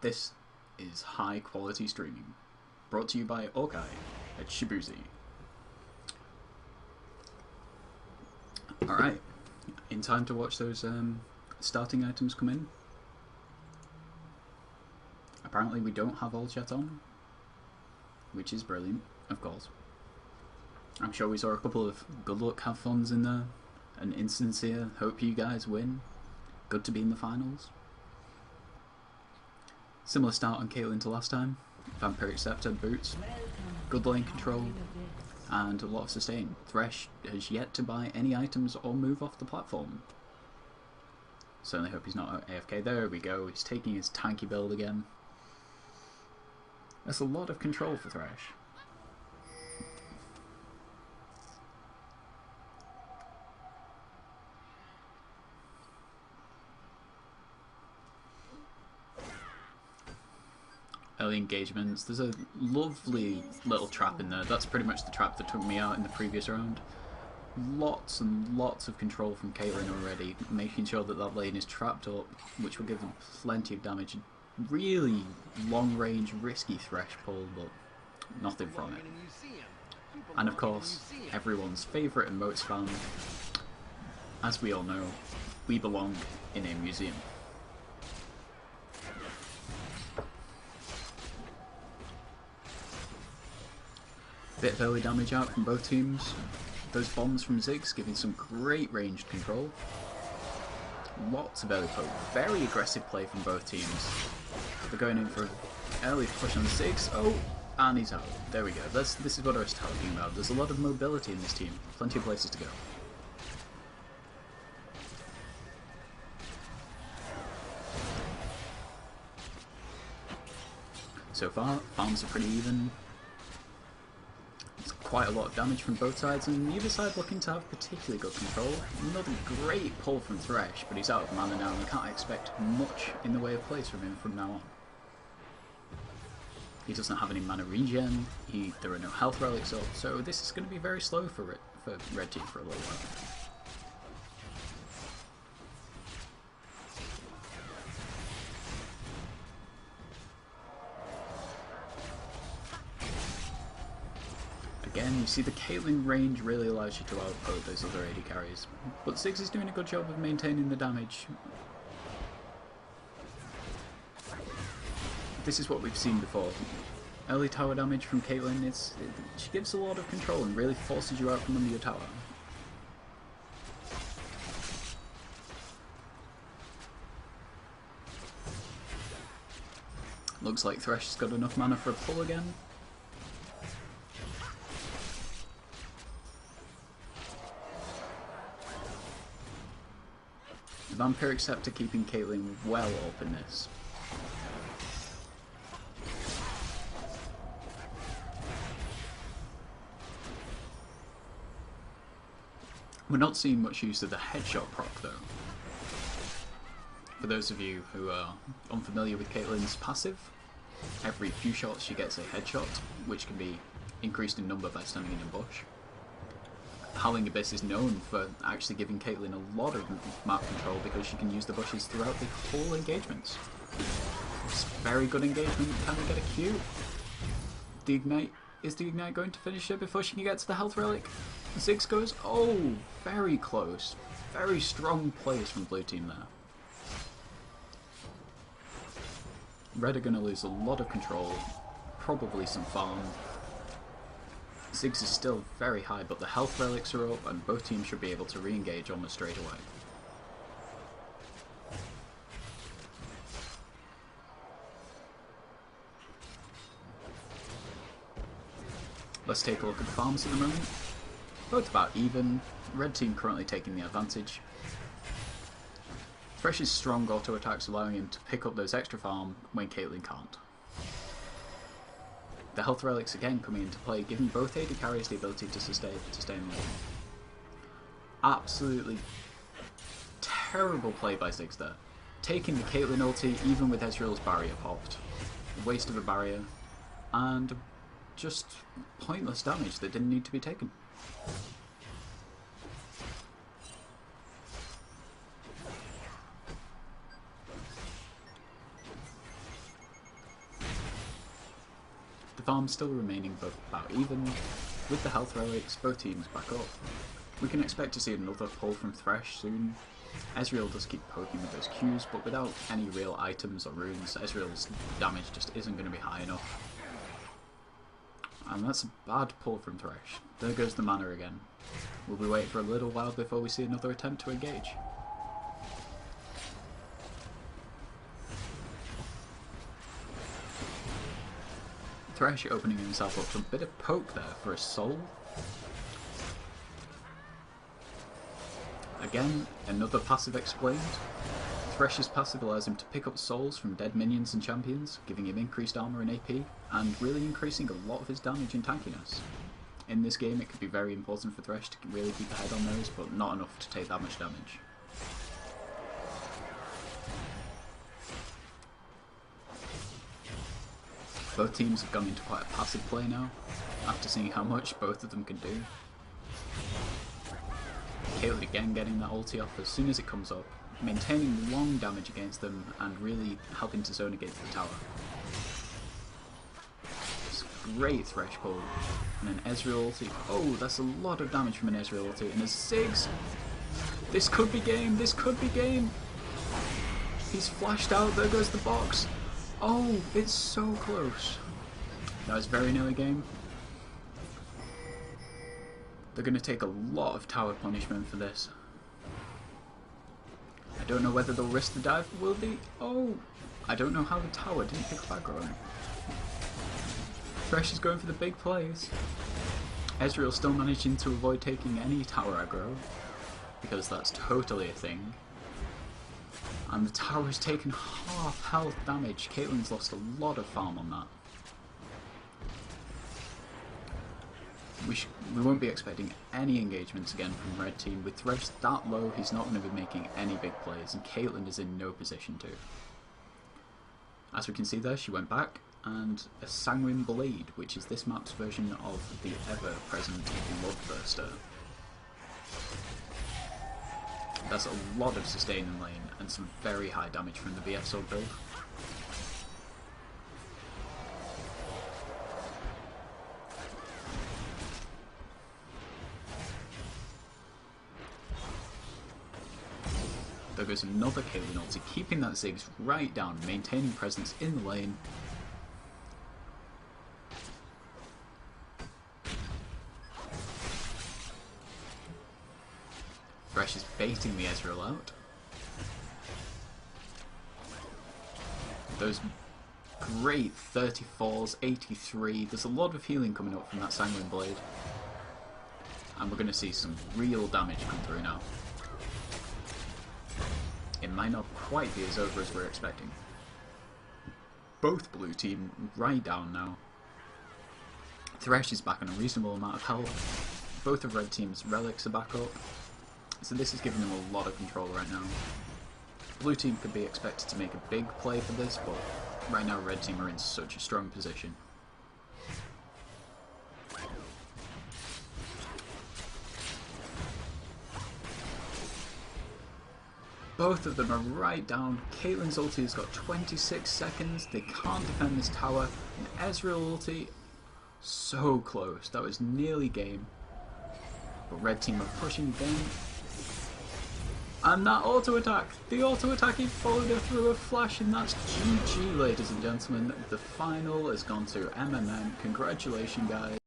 This is high quality streaming, brought to you by Orkai at Shaboozey. Alright, in time to watch those starting items come in. Apparently we don't have all chat on, which is brilliant, of course. I'm sure we saw a couple of good luck, have funs in there, an insincere, hope you guys win, good to be in the finals. Similar start on Caitlyn to last time, Vampiric Scepter, boots, good lane control, and a lot of sustain. Thresh has yet to buy any items or move off the platform. Certainly hope he's not AFK. There we go, he's taking his tanky build again. That's a lot of control for Thresh. Early engagements. There's a lovely little trap in there. That's pretty much the trap that took me out in the previous round. Lots and lots of control from Caitlyn already, making sure that that lane is trapped up, which will give them plenty of damage. Really long range, risky Thresh pull, but nothing from it. And of course, everyone's favourite emote spam. As we all know, we belong in a museum. Bit of early damage out from both teams. Those bombs from Ziggs giving some great ranged control. Lots of early poke. Very aggressive play from both teams. They're going in for an early push on Ziggs. Oh, and he's out. There we go. This is what I was talking about. There's a lot of mobility in this team. Plenty of places to go. So far, farms are pretty even. Quite a lot of damage from both sides, and neither side looking to have particularly good control. Another great pull from Thresh, but he's out of mana now and we can't expect much in the way of plays from him from now on. He doesn't have any mana regen, there are no health relics up, so this is going to be very slow for Red Team for a little while. Again, you see the Caitlyn range really allows you to outpoke those other AD carries, but Ziggs is doing a good job of maintaining the damage. This is what we've seen before. Early tower damage from Caitlyn, she gives a lot of control and really forces you out from under your tower. Looks like Thresh has got enough mana for a pull again. The Vampiric Scepter keeping Caitlyn well up in this. We're not seeing much use of the headshot proc though. For those of you who are unfamiliar with Caitlyn's passive, every few shots she gets a headshot, which can be increased in number by standing in a bush. Howling Abyss is known for actually giving Caitlyn a lot of map control because she can use the bushes throughout the whole engagement. It's very good engagement. Can we get a Q? The Ignite, is the Ignite going to finish it before she can get to the health relic? Ziggs goes, oh, very close. Very strong plays from blue team there. Red are going to lose a lot of control, probably some farm. Ziggs is still very high, but the health relics are up and both teams should be able to re-engage almost straight away. Let's take a look at the farms at the moment. Both about even, red team currently taking the advantage. Thresh's strong auto attacks allowing him to pick up those extra farm when Caitlyn can't. The health relics again coming into play, giving both AD carries the ability to sustain lane. Absolutely terrible play by Ziggs there. Taking the Caitlyn ulti even with Ezreal's barrier popped. Waste of a barrier, and just pointless damage that didn't need to be taken. farm still remaining about even. With the health relics, both teams back up. We can expect to see another pull from Thresh soon. Ezreal does keep poking with those Qs, but without any real items or runes, Ezreal's damage just isn't going to be high enough. And that's a bad pull from Thresh. There goes the mana again. Will we wait for a little while before we see another attempt to engage? Thresh opening himself up to a bit of poke there for a soul. Again, another passive explained. Thresh's passive allows him to pick up souls from dead minions and champions, giving him increased armor and AP, and really increasing a lot of his damage and tankiness. In this game it could be very important for Thresh to really keep ahead on those, but not enough to take that much damage. Both teams have gone into quite a passive play now, after seeing how much both of them can do. Caitlyn again getting that ulti off as soon as it comes up, maintaining long damage against them and really helping to zone against the tower. It's a great Thresh pull, and an Ezreal ulti. Oh, that's a lot of damage from an Ezreal ulti, and a Ziggs! This could be game, this could be game! He's flashed out, there goes the box! Oh, it's so close. That was very nearly game. They're going to take a lot of tower punishment for this. I don't know whether they'll risk the dive. Will they? Oh! I don't know how the tower didn't pick up aggro. Thresh is going for the big plays. Ezreal still managing to avoid taking any tower aggro, because that's totally a thing. And the tower has taken half health damage. Caitlyn's lost a lot of farm on that. We won't be expecting any engagements again from Red Team. With Thresh that low, he's not going to be making any big plays, and Caitlyn is in no position to. As we can see there, she went back, and a Sanguine Blade, which is this map's version of the ever-present Bloodthirster. That's a lot of sustain in lane, and some very high damage from the VF Sword build. There goes another Caitlyn ulti, keeping that Ziggs right down, maintaining presence in the lane. Thresh is baiting the Ezreal out. Those great 34s, 83, there's a lot of healing coming up from that Sanguine Blade. And we're going to see some real damage come through now. It might not quite be as over as we're expecting. Both blue team right down now. Thresh is back on a reasonable amount of health. Both of red team's relics are back up. So this is giving them a lot of control right now. Blue team could be expected to make a big play for this, but right now red team are in such a strong position. Both of them are right down. Caitlyn's ulti has got 26 seconds. They can't defend this tower. And Ezreal ulti, so close. That was nearly game. But red team are pushing again. And that auto attack! The auto attack, he followed it through a flash, and that's GG, ladies and gentlemen. The final has gone to MMM. Congratulations, guys.